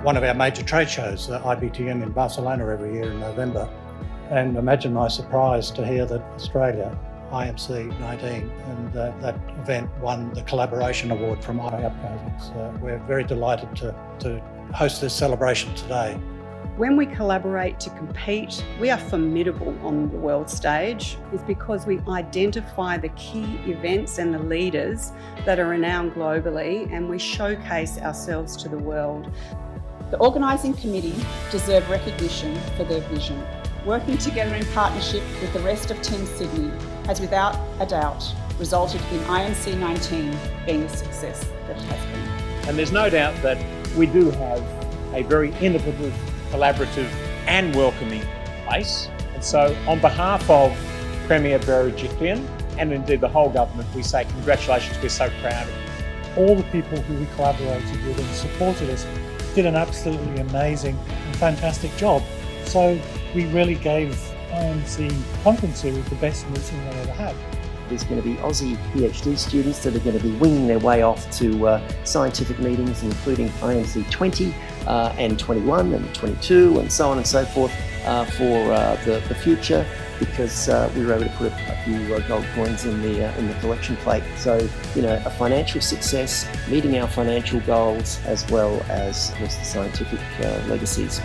one of our major trade shows, the IBTM in Barcelona every year in November. And imagine my surprise to hear that Australia, IMC19, and that event won the Collaboration Award from IAPCO. We're very delighted to host this celebration today. When we collaborate to compete, we are formidable on the world stage. It's because we identify the key events and the leaders that are renowned globally, and we showcase ourselves to the world. The Organising Committee deserve recognition for their vision. Working together in partnership with the rest of Team Sydney has without a doubt resulted in IMC19 being the success that it has been. And there's no doubt that we do have a very innovative, collaborative and welcoming place. And so on behalf of Premier Berejiklian and indeed the whole government, we say congratulations, we're so proud of you. All the people who we collaborated with and supported us did an absolutely amazing and fantastic job. So we really gave IMC Conference Series the best meeting they ever had. There's going to be Aussie PhD students that are going to be winging their way off to scientific meetings, including IMC20 and 21 and 22 and so on and so forth for the future, because we were able to put a few gold coins in the collection plate. So, you know, a financial success, meeting our financial goals, as well as the scientific legacies.